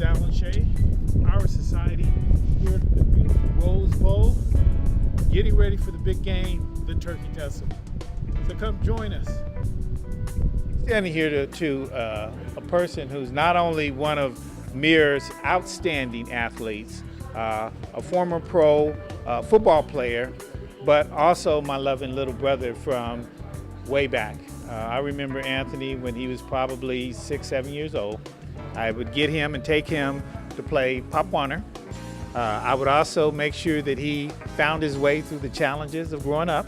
Our society here at the beautiful Rose Bowl, getting ready for the big game, the Turkey Tussel. So come join us. Standing here to a person who's not only one of Mir's outstanding athletes, a former pro football player, but also my loving little brother from way back. I remember Anthony when he was probably 6, 7 years old. I would get him and take him to play Pop Warner. I would also make sure that he found his way through the challenges of growing up.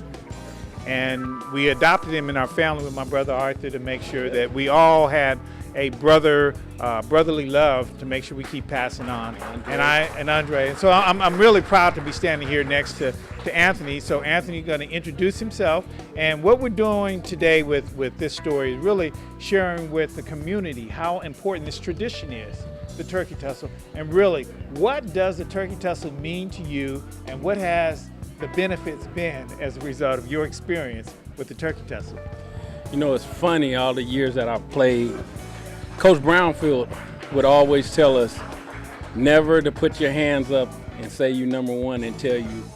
And we adopted him in our family with my brother Arthur to make sure that we all had a brotherly love to make sure we keep passing on. And Andre. And so I'm really proud to be standing here next to Anthony. So Anthony's going to introduce himself. And what we're doing today with this story is really sharing with the community how important this tradition is, the Turkey Tussle. And really, what does the Turkey Tussle mean to you, and what has the benefits been as a result of your experience with the Turkey Tussle? You know, it's funny, all the years that I've played, Coach Brownfield would always tell us never to put your hands up and say you number one until you've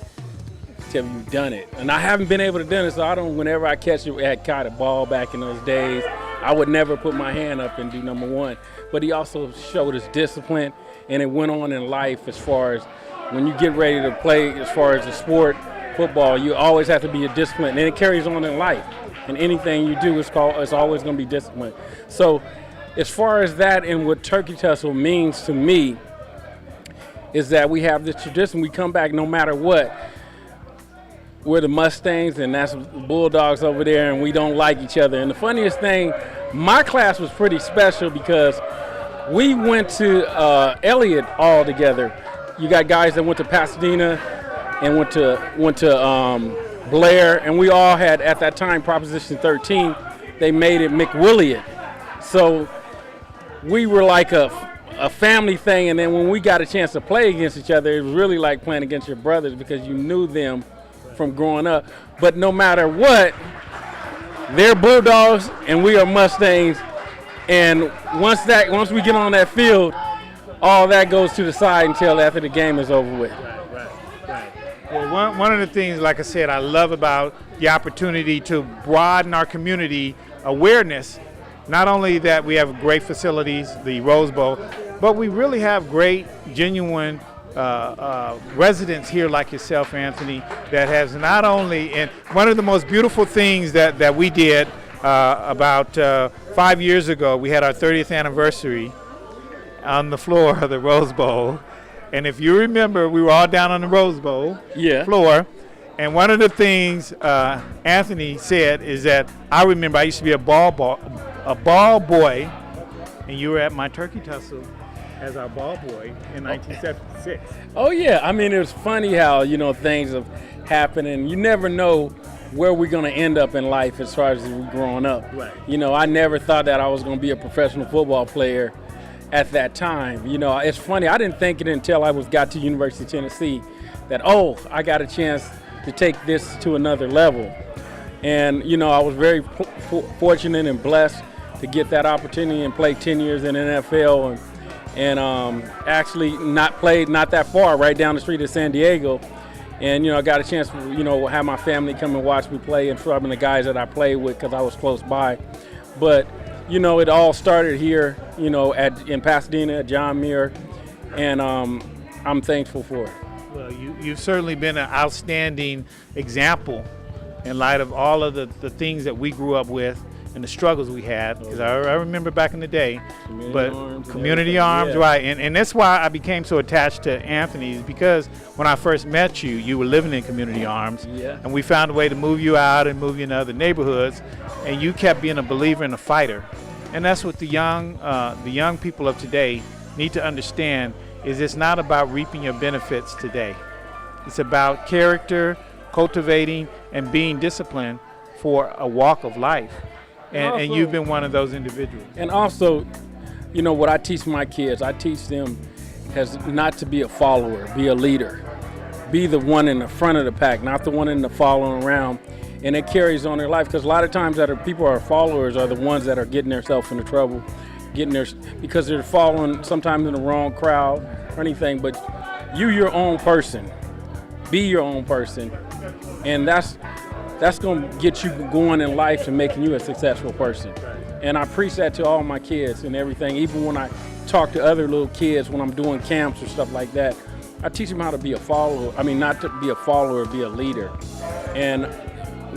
done it. And I haven't been able to do it, so whenever I had caught a ball back in those days, I would never put my hand up and do number one. But he also showed us discipline, and it went on in life as far as when you get ready to play, as far as the sport, football, you always have to be a discipline, and it carries on in life. And anything you do it's always going to be discipline. So as far as that and what Turkey Tussle means to me is that we have this tradition. We come back no matter what. We're the Mustangs, and that's the Bulldogs over there, and we don't like each other. And the funniest thing, my class was pretty special because we went to Elliott all together. You got guys that went to Pasadena and went to Blair, and we all had, at that time, Proposition 13. They made it McWilliott. So we were like a family thing, and then when we got a chance to play against each other, it was really like playing against your brothers because you knew them from growing up. But no matter what, they're Bulldogs and we are Mustangs, and once we get on that field, all that goes to the side until after the game is over with. Right. Well, one of the things, like I said, I love about the opportunity to broaden our community awareness, not only that we have great facilities, the Rose Bowl, but we really have great, genuine residents here like yourself, Anthony, that has not only, and one of the most beautiful things that we did about 5 years ago, we had our 30th anniversary on the floor of the Rose Bowl. And if you remember, we were all down on the Rose Bowl floor. And one of the things Anthony said is that I remember I used to be a ball boy, and you were at my Turkey Tussle as our ball boy in 1976. Oh yeah, I mean, it was funny how, you know, things have happened, and you never know where we're going to end up in life as far as we're growing up. Right. You know, I never thought that I was going to be a professional football player at that time. You know, it's funny, I didn't think it until I got to University of Tennessee that, I got a chance to take this to another level. And, you know, I was very fortunate and blessed to get that opportunity and play 10 years in the NFL and actually not that far, right down the street of San Diego. And, you know, I got a chance to, you know, have my family come and watch me play and some of the guys that I played with because I was close by. But, you know, it all started here, you know, in Pasadena at John Muir, and I'm thankful for it. Well, you've certainly been an outstanding example in light of all of the things that we grew up with and the struggles we had. Because I remember back in the day, community arms, right? And that's why I became so attached to Anthony's, because when I first met you, you were living in community arms, and we found a way to move you out and move you into other neighborhoods, and you kept being a believer and a fighter. And that's what the young people of today need to understand, is it's not about reaping your benefits today. It's about character, cultivating, and being disciplined for a walk of life. And you've been one of those individuals. And also, you know, what I teach my kids, I teach them as not to be a follower, be a leader. Be the one in the front of the pack, not the one in the following around. And it carries on their life, because a lot of times people who are followers are the ones that are getting themselves into trouble. getting their, because they're following sometimes in the wrong crowd or anything. But you your own person, be your own person, and that's gonna get you going in life and making you a successful person. And I preach that to all my kids and everything. Even when I talk to other little kids when I'm doing camps or stuff like that, I teach them how to be a follower. I mean, not to be a follower, be a leader. And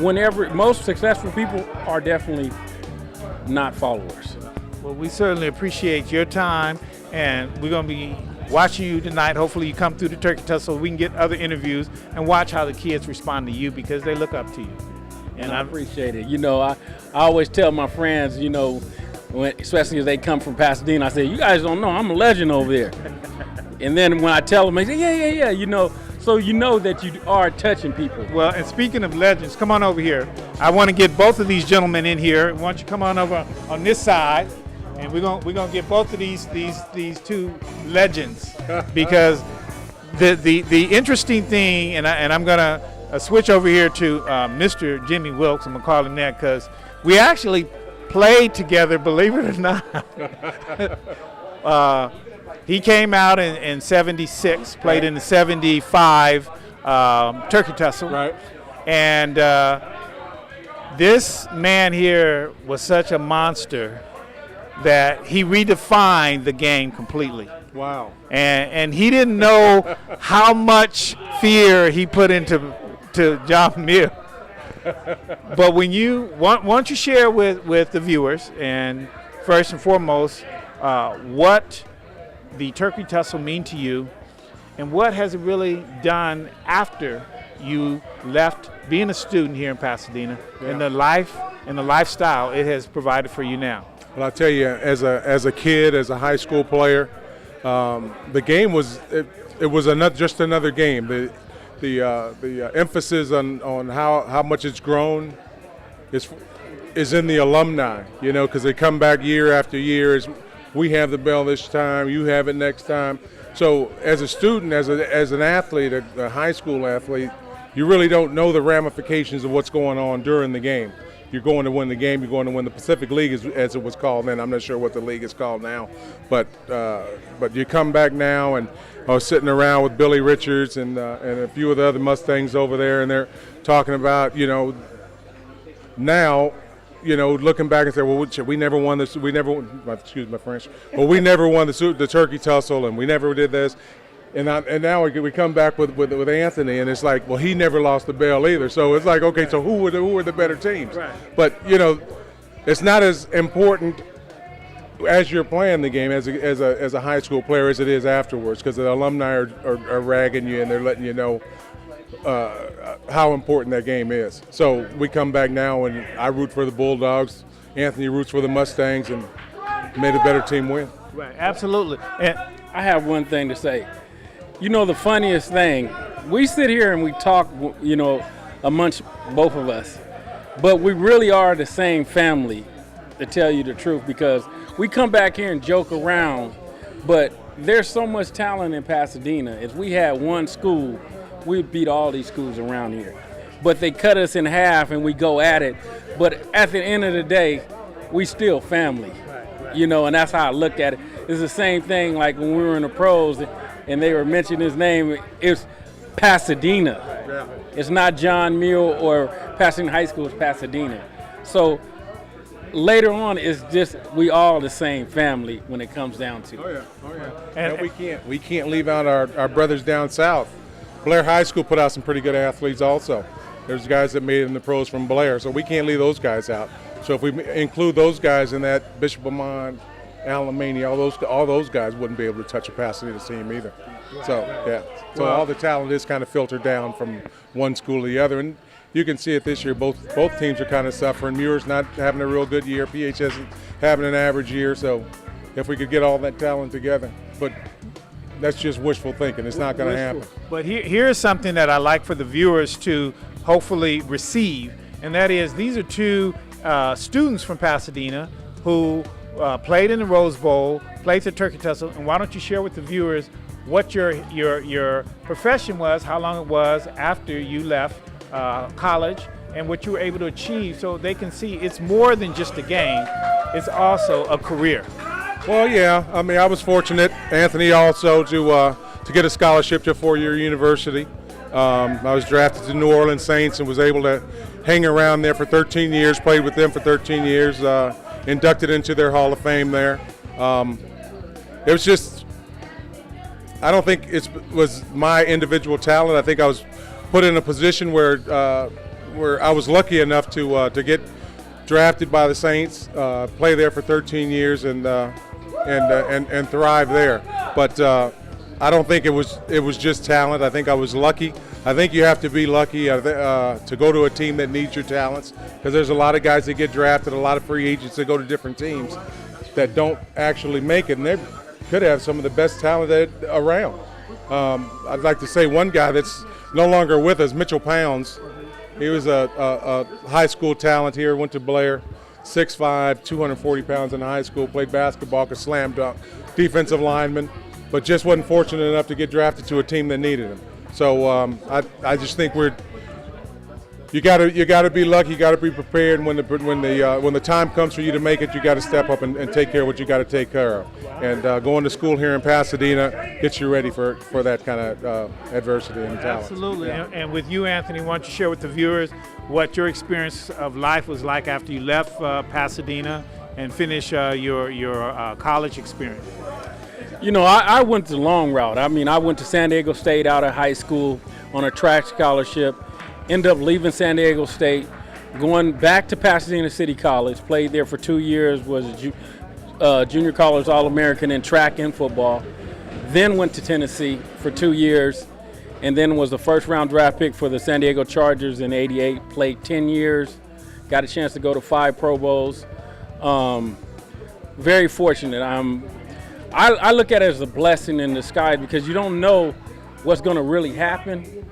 whenever, most successful people are definitely not followers. Well, we certainly appreciate your time, and we're going to be watching you tonight. Hopefully you come through the Turkey Tussle so we can get other interviews and watch how the kids respond to you, because they look up to you. And I appreciate it. You know, I always tell my friends, you know, especially if they come from Pasadena, I say, you guys don't know, I'm a legend over there. And then when I tell them, they say, yeah, you know, so you know that you are touching people. Well, and speaking of legends, come on over here. I want to get both of these gentlemen in here. Why don't you come on over on this side, and we're gonna get both of these two legends, because the interesting thing, and I'm gonna switch over here to Mr. Jimmy Wilkes. I'm gonna call him that because we actually played together, believe it or not. He came out in '76, played in the '75 Turkey Tussel. Right. And this man here was such a monster that he redefined the game completely. Wow. And he didn't know how much fear he put into John Muir. But when you why don't you share with the viewers, and first and foremost, what the Turkey Tussle mean to you, and what has it really done after you left being a student here in Pasadena, and the life and the lifestyle it has provided for you now? Well, I'll tell you, as a kid, as a high school player, the game was just another game. The emphasis on how much it's grown is in the alumni, you know, because they come back year after year. We have the bell this time, you have it next time. So as a student, as an athlete, a high school athlete, you really don't know the ramifications of what's going on during the game. You're going to win the game, you're going to win the Pacific League, as it was called then. I'm not sure what the league is called now. But you come back now, and I was sitting around with Billy Richards and a few of the other Mustangs over there, and they're talking about, you know, now, you know, looking back and say, well, we never won this. We never, excuse my French. Well, we never won the Turkey Tussle, and we never did this. And now we come back with Anthony, and it's like, well, he never lost the bell either. So it's like, okay, so who were the better teams? Right. But you know, it's not as important as you're playing the game as a high school player as it is afterwards, because the alumni are ragging you and they're letting you know how important that game is. So we come back now, and I root for the Bulldogs. Anthony roots for the Mustangs, and made a better team win. Right, absolutely. And I have one thing to say. You know, the funniest thing, we sit here and we talk, you know, amongst both of us, but we really are the same family, to tell you the truth, because we come back here and joke around, but there's so much talent in Pasadena. If we had one school, we'd beat all these schools around here. But they cut us in half and we go at it. But at the end of the day, we still family, you know, and that's how I look at it. It's the same thing like when we were in the pros and they were mentioning his name, it's Pasadena. Yeah. It's not John Muir or Pasadena High School, it's Pasadena. So later on, it's just we all the same family when it comes down to it. Oh yeah. And we can't leave out our brothers down south. Blair High School put out some pretty good athletes also. There's guys that made it in the pros from Blair, so we can't leave those guys out. So if we include those guys in that, Bishop Amon, Alamany, all those guys wouldn't be able to touch a Pasadena team either. So yeah, so all the talent is kind of filtered down from one school to the other, and you can see it this year. Both teams are kind of suffering. Muir's not having a real good year. PHS is having an average year. So if we could get all that talent together, but that's just wishful thinking. It's not going to happen. But here's something that I like for the viewers to hopefully receive, and that is these are two students from Pasadena who played in the Rose Bowl, played the Turkey Tussle, and why don't you share with the viewers what your profession was, how long it was after you left college, and what you were able to achieve, so they can see it's more than just a game, it's also a career. Well, yeah. I mean, I was fortunate, Anthony, also to get a scholarship to a four-year university. I was drafted to New Orleans Saints and was able to hang around there for 13 years, played with them for 13 years, inducted into their Hall of Fame there. It was just, I don't think it was my individual talent. I think I was put in a position where I was lucky enough to get drafted by the Saints, play there for 13 years, and thrive there. But I don't think it was just talent. I think I was lucky. I think you have to be lucky to go to a team that needs your talents, because there's a lot of guys that get drafted, a lot of free agents that go to different teams that don't actually make it, and they could have some of the best talent around. I'd like to say one guy that's no longer with us, Mitchell Pounds. He was a high school talent here, went to Blair, 6'5", 240 pounds in high school, played basketball, could slam dunk, defensive lineman, but just wasn't fortunate enough to get drafted to a team that needed him. So I just think you got to be lucky, you got to be prepared. When the time comes for you to make it, you got to step up and take care of what you got to take care of. And going to school here in Pasadena gets you ready for that kind of adversity and talent. Absolutely. Yeah. And with you, Anthony, why don't you share with the viewers what your experience of life was like after you left Pasadena and finish your college experience? You know, I went the long route. I mean, I went to San Diego State out of high school on a track scholarship, ended up leaving San Diego State, going back to Pasadena City College, played there for 2 years, was a junior college All-American in track and football, then went to Tennessee for 2 years, and then was the first-round draft pick for the San Diego Chargers in '88, played 10 years, got a chance to go to 5 Pro Bowls. Very fortunate. I look at it as a blessing in disguise, because you don't know what's going to really happen,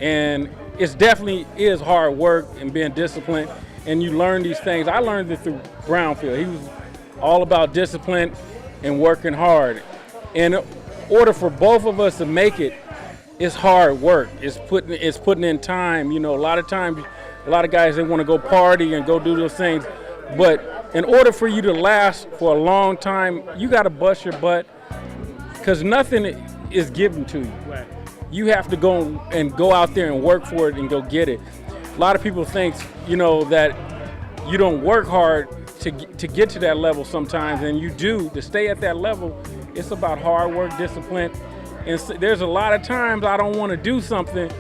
and it's definitely is hard work and being disciplined, and you learn these things. I learned it through Brownfield. He was all about discipline and working hard. And in order for both of us to make it, it's hard work. It's putting in time. You know, a lot of times, a lot of guys, they want to go party and go do those things, but in order for you to last for a long time, you got to bust your butt, because nothing is given to you. Right. You have to go out there and work for it and go get it. A lot of people think, you know, that you don't work hard to get to that level sometimes, and you do. To stay at that level, it's about hard work, discipline, and there's a lot of times I don't want to do something,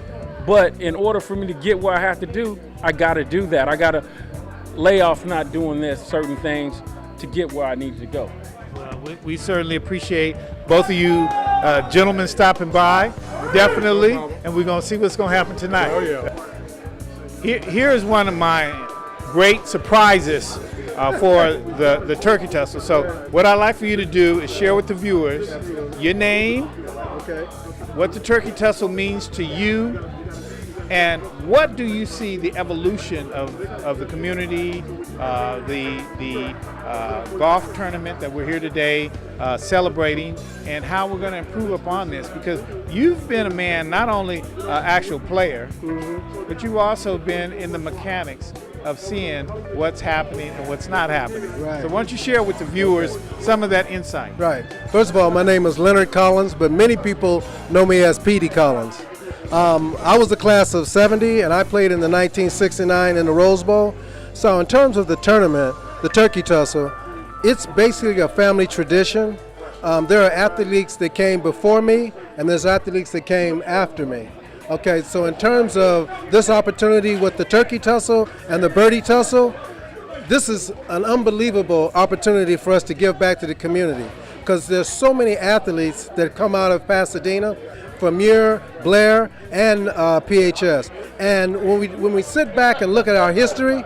but in order for me to get what I have to do, I got to do that. I got to lay off not doing certain things to get where I need to go. Well, we certainly appreciate both of you gentlemen stopping by, definitely, and we're going to see what's going to happen tonight. Oh, yeah. Here is one of my great surprises for the Turkey Tussle. So what I'd like for you to do is share with the viewers your name, what the Turkey Tussle means to you, and what do you see the evolution of the community, the golf tournament that we're here today celebrating, and how we're going to improve upon this? Because you've been a man, not only an actual player, but you've also been in the mechanics of seeing what's happening and what's not happening. Right. So why don't you share with the viewers some of that insight? Right. First of all, my name is Leonard Collins, but many people know me as Petey Collins. I was the class of '70, and I played in the 1969 in the Rose Bowl. So in terms of the tournament, the Turkey Tussle, it's basically a family tradition. There are athletes that came before me, and there's athletes that came after me. Okay, so in terms of this opportunity with the Turkey Tussle and the Birdie Tussle, this is an unbelievable opportunity for us to give back to the community, because there's so many athletes that come out of Pasadena, from Muir, Blair, and PHS. And when we sit back and look at our history,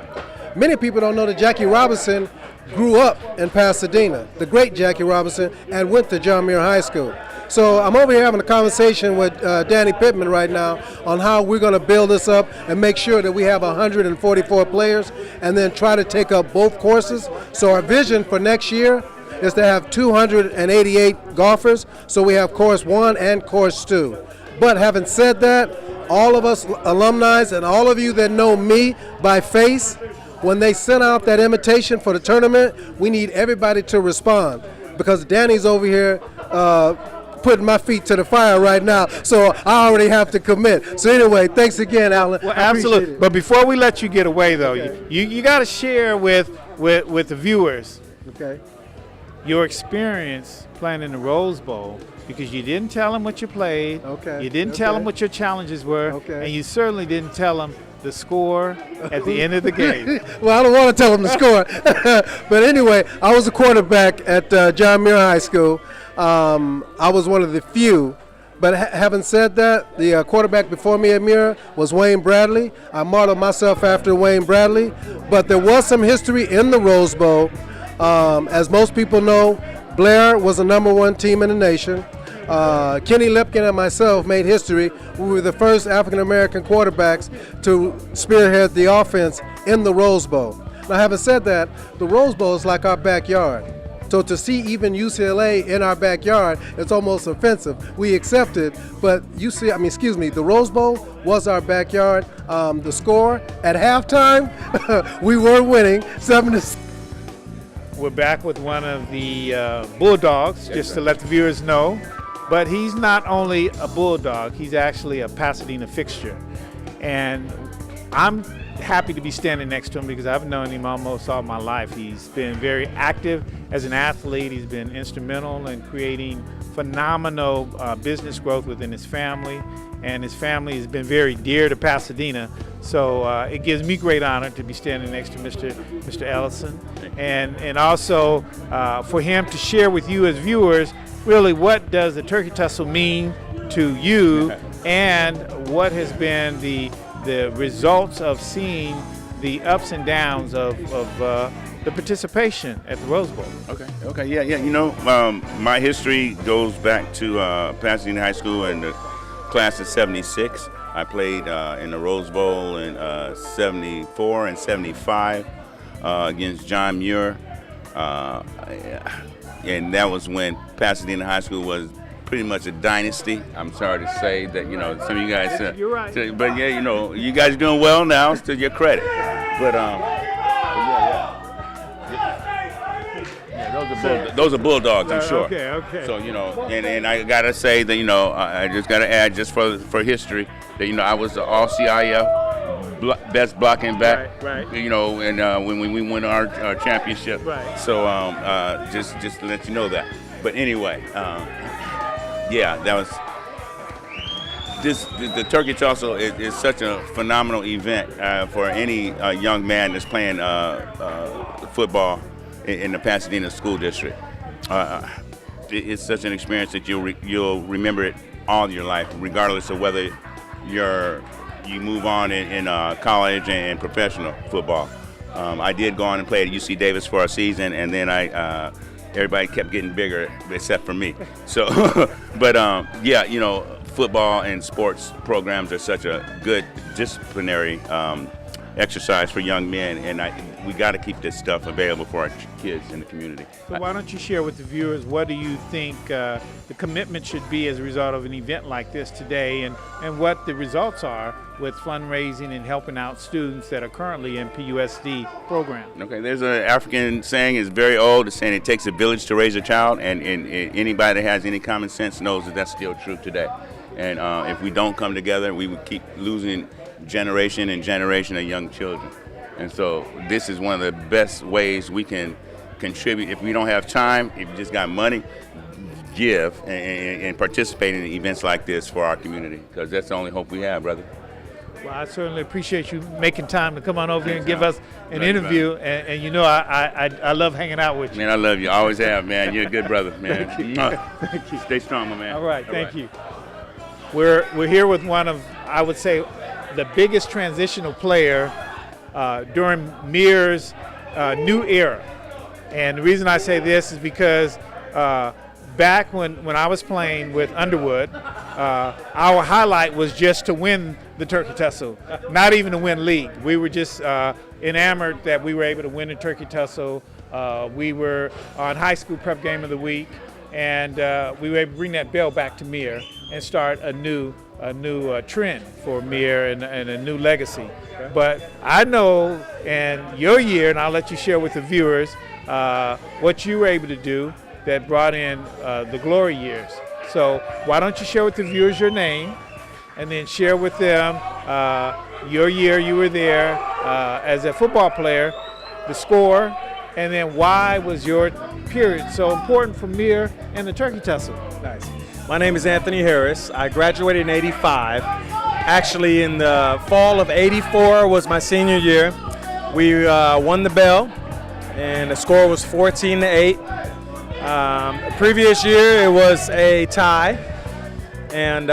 many people don't know that Jackie Robinson grew up in Pasadena, the great Jackie Robinson, and went to John Muir High School. So I'm over here having a conversation with Danny Pittman right now on how we're going to build this up and make sure that we have 144 players, and then try to take up both courses. So our vision for next year is to have 288 golfers, so we have course 1 and course 2. But having said that, all of us alumni and all of you that know me by face, when they sent out that invitation for the tournament, we need everybody to respond. because Danny's over here putting my feet to the fire right now, so I already have to commit. So anyway, thanks again, Alan. Well, I appreciate absolutely. it. But before we let you get away, though, Okay. you got to share with the viewers Okay. your experience playing in the Rose Bowl, because you didn't tell them what you played. Okay. You didn't tell Okay. them what your challenges were. Okay. And you certainly didn't tell them the score at the end of the game. Well, I don't want to tell them the score. But anyway, I was a quarterback at John Muir High School. I was one of the few. But having said that, the quarterback before me at Muir was Wayne Bradley. I modeled myself after Wayne Bradley. But there was some history in the Rose Bowl. As most people know, Blair was the #1 team in the nation. Kenny Lipkin and myself made history. We were the first African-American quarterbacks to spearhead the offense in the Rose Bowl. Now, having said that, the Rose Bowl is like our backyard. So to see even UCLA in our backyard, it's almost offensive. We accept it, but the Rose Bowl was our backyard. The score at halftime, we were winning 7-6. We're back with one of the Bulldogs, just to let the viewers know. But he's not only a Bulldog, he's actually a Pasadena fixture. And I'm happy to be standing next to him because I've known him almost all my life. He's been very active as an athlete. He's been instrumental in creating phenomenal business growth within his family. And his family has been very dear to Pasadena. So it gives me great honor to be standing next to Mr. Ellison. And also for him to share with you as viewers, really what does the Turkey Tussle mean to you, and what has been the results of seeing the ups and downs of the participation at the Rose Bowl. Okay, yeah. You know, my history goes back to Pasadena High School and the class of '76. I played in the Rose Bowl in '74 and '75 against John Muir. And that was when Pasadena High School was pretty much a dynasty. I'm sorry to say that, you know, some of you guys, You're right. but yeah, you know, you guys are doing well now. It's to your credit. But those are Bulldogs, I'm sure. Okay. So, you know, and I gotta say that, you know, I just gotta add, just for history, that, you know, I was the all CIF best blocking back. Right. You know, and when we won our championship. Right. So just to let you know that. But anyway, yeah, that was the Turkey Tussle is such a phenomenal event for any young man that's playing football in the Pasadena School District. It's such an experience that you'll remember it all your life, regardless of whether you move on in college and professional football. I did go on and play at UC Davis for a season, and then everybody kept getting bigger except for me. So, but yeah, you know, football and sports programs are such a good disciplinary exercise for young men, and we got to keep this stuff available for our kids in the community. So why don't you share with the viewers, what do you think the commitment should be as a result of an event like this today, and what the results are with fundraising and helping out students that are currently in PUSD program? Okay, there's an African saying, it's very old, it's saying it takes a village to raise a child, and anybody that has any common sense knows that that's still true today. And if we don't come together, we would keep losing generation and generation of young children. And so this is one of the best ways we can contribute. If we don't have time, if you just got money, give and participate in events like this for our community, because that's the only hope we have, brother. Well, I certainly appreciate you making time to come on over here and give us an interview. And you know, I love hanging out with you. Man, I love you. I always have, man. You're a good brother, man. Thank you. Stay strong, my man. All right, thank you. We're here with one of, I would say, the biggest transitional player during Muir's new era. And the reason I say this is because back when I was playing with Underwood, our highlight was just to win the Turkey Tussle, not even to win league. We were just enamored that we were able to win the Turkey Tussle. We were on high school prep game of the week, and we were able to bring that bell back to Muir and start a new trend for Muir and a new legacy. Okay. But I know in your year, and I'll let you share with the viewers what you were able to do. that brought in the glory years. So why don't you share with the viewers your name, and then share with them your year you were there as a football player, the score, and then why was your period so important for Muir and the Turkey Tussle? Nice. My name is Anthony Harris. I graduated in '85. Actually, in the fall of '84 was my senior year. We won the bell, and the score was 14-8. The previous year, it was a tie. And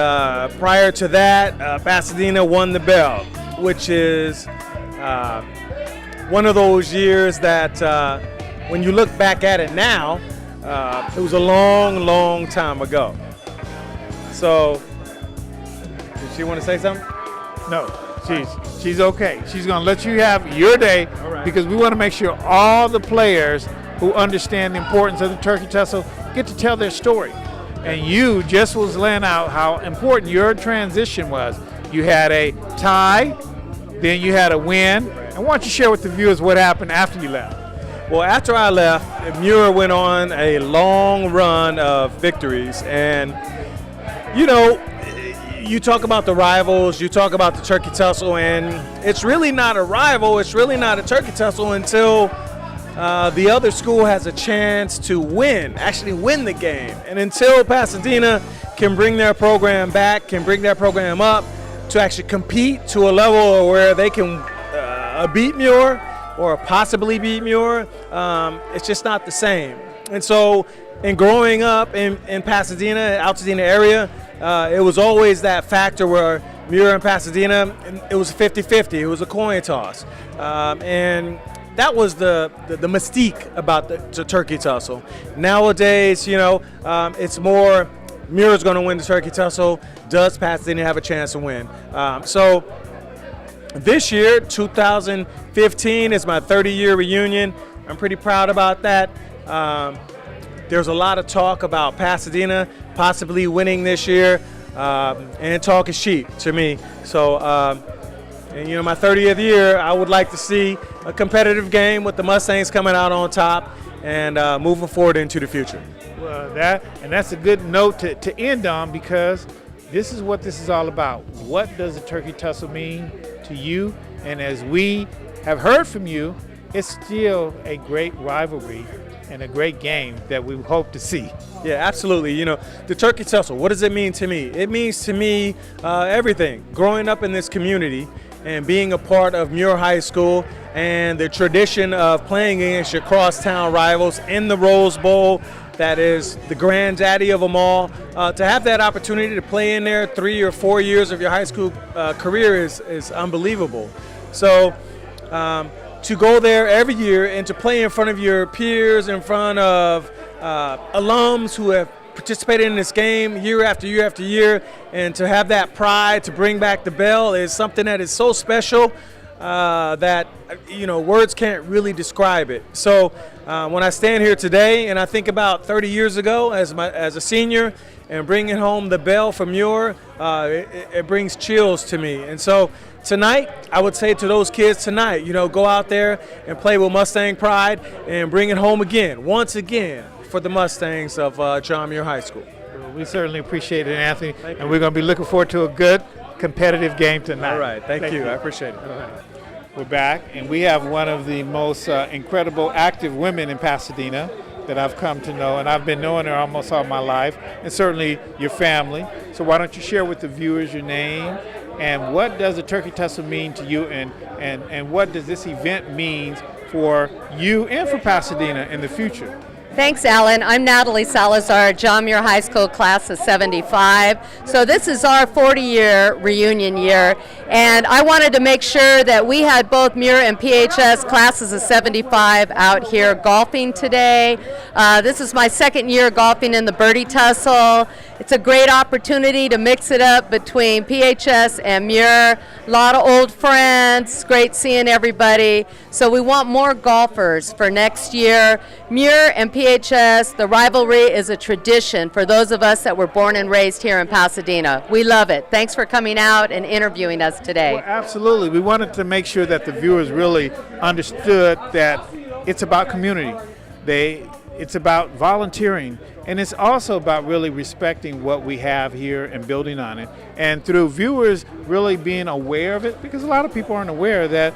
prior to that, Pasadena won the bell, which is one of those years that when you look back at it now, it was a long, long time ago. So, did she want to say something? No, she's okay. She's going to let you have your day because we want to make sure all the players who understand the importance of the Turkey Tussle get to tell their story. And you just was laying out how important your transition was. You had a tie, then you had a win. And why don't you share with the viewers what happened after you left? Well, after I left, Muir went on a long run of victories. And, you know, you talk about the rivals, you talk about the Turkey Tussle, and it's really not a rival, it's really not a Turkey Tussle until the other school has a chance to actually win the game. And until Pasadena can bring their program back, can bring their program up to actually compete to a level where they can beat Muir or possibly beat Muir, it's just not the same. And so in growing up in Pasadena, Altadena area, it was always that factor where Muir and Pasadena, it was 50-50, it was a coin toss. And that was the mystique about the Turkey Tussle. Nowadays, you know, it's more Muir's going to win the Turkey Tussle. Does Pasadena have a chance to win? So this year, 2015, is my 30-year reunion. I'm pretty proud about that. There's a lot of talk about Pasadena possibly winning this year, and talk is cheap to me. So. And, you know, my 30th year, I would like to see a competitive game with the Mustangs coming out on top and moving forward into the future. Well, that's a good note to end on because this is what this is all about. What does the Turkey Tussle mean to you? And as we have heard from you, it's still a great rivalry and a great game that we hope to see. Yeah, absolutely. You know, the Turkey Tussle, what does it mean to me? It means to me everything. Growing up in this community, and being a part of Muir High School and the tradition of playing against your crosstown rivals in the Rose Bowl, that is the granddaddy of them all. To have that opportunity to play in there 3 or 4 years of your high school career is unbelievable. So to go there every year and to play in front of your peers, in front of alums who have participated in this game year after year after year, and to have that pride to bring back the bell is something that is so special that, you know, words can't really describe it. So when I stand here today and I think about 30 years ago as a senior and bringing home the bell from Muir, it brings chills to me. And so tonight, I would say to those kids tonight, you know, go out there and play with Mustang pride and bring it home again, once again, for the Mustangs of John Muir High School. Well, we certainly appreciate it, Anthony. And we're going to be looking forward to a good competitive game tonight. All right. Thank you. I appreciate it. All right. We're back, and we have one of the most incredible active women in Pasadena that I've come to know, and I've been knowing her almost all my life, and certainly your family. So why don't you share with the viewers your name, and what does the Turkey Tussle mean to you, and what does this event mean for you and for Pasadena in the future? Thanks, Alan. I'm Natalie Salazar, John Muir High School class of 75. So this is our 40-year reunion year, and I wanted to make sure that we had both Muir and PHS classes of 75 out here golfing today. This is my second year golfing in the Birdie Tussle. It's a great opportunity to mix it up between PHS and Muir. A lot of old friends, great seeing everybody. So we want more golfers for next year. Muir and PHS, the rivalry is a tradition for those of us that were born and raised here in Pasadena. We love it. Thanks for coming out and interviewing us today. Well, absolutely. We wanted to make sure that the viewers really understood that it's about community. it's about volunteering, and it's also about really respecting what we have here and building on it. And through viewers really being aware of it, because a lot of people aren't aware that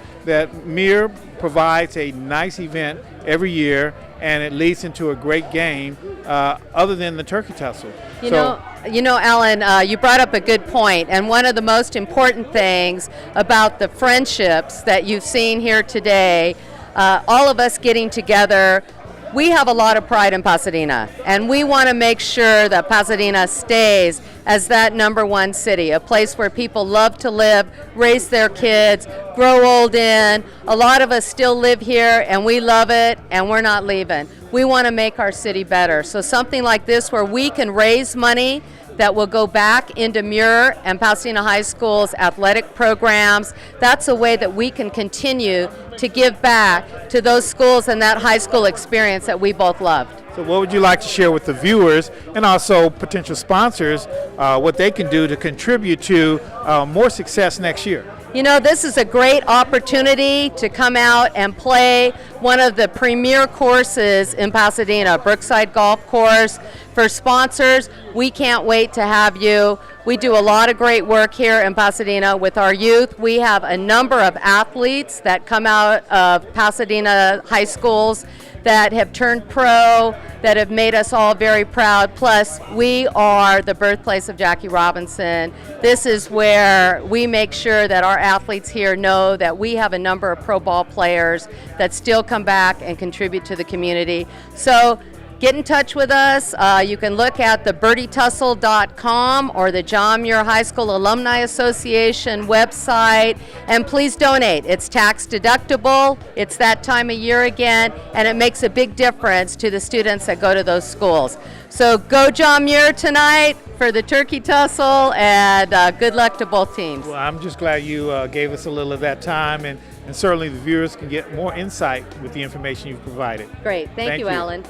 MIR provides a nice event every year, and it leads into a great game other than the Turkey Tussle. You know, Alan, you brought up a good point, and one of the most important things about the friendships that you've seen here today, all of us getting together, we have a lot of pride in Pasadena, and we want to make sure that Pasadena stays as that #1 city, a place where people love to live, raise their kids, grow old in. A lot of us still live here, and we love it, and we're not leaving. We want to make our city better. So something like this where we can raise money that will go back into MIR and Pasadena High School's athletic programs, that's a way that we can continue to give back to those schools and that high school experience that we both loved. So what would you like to share with the viewers and also potential sponsors, what they can do to contribute to more success next year? You know, this is a great opportunity to come out and play one of the premier courses in Pasadena, Brookside Golf Course. For sponsors, we can't wait to have you. We do a lot of great work here in Pasadena with our youth. We have a number of athletes that come out of Pasadena high schools that have turned pro, that have made us all very proud. Plus, we are the birthplace of Jackie Robinson. This is where we make sure that our athletes here know that we have a number of pro ball players that still come back and contribute to the community. So get in touch with us. You can look at the birdietussle.com or the John Muir High School Alumni Association website, and please donate. It's tax deductible. It's that time of year again, and it makes a big difference to the students that go to those schools. So go John Muir tonight for the Turkey Tussle, and good luck to both teams. Well, I'm just glad you gave us a little of that time, and certainly the viewers can get more insight with the information you've provided. Great. Thank you, you. Alan.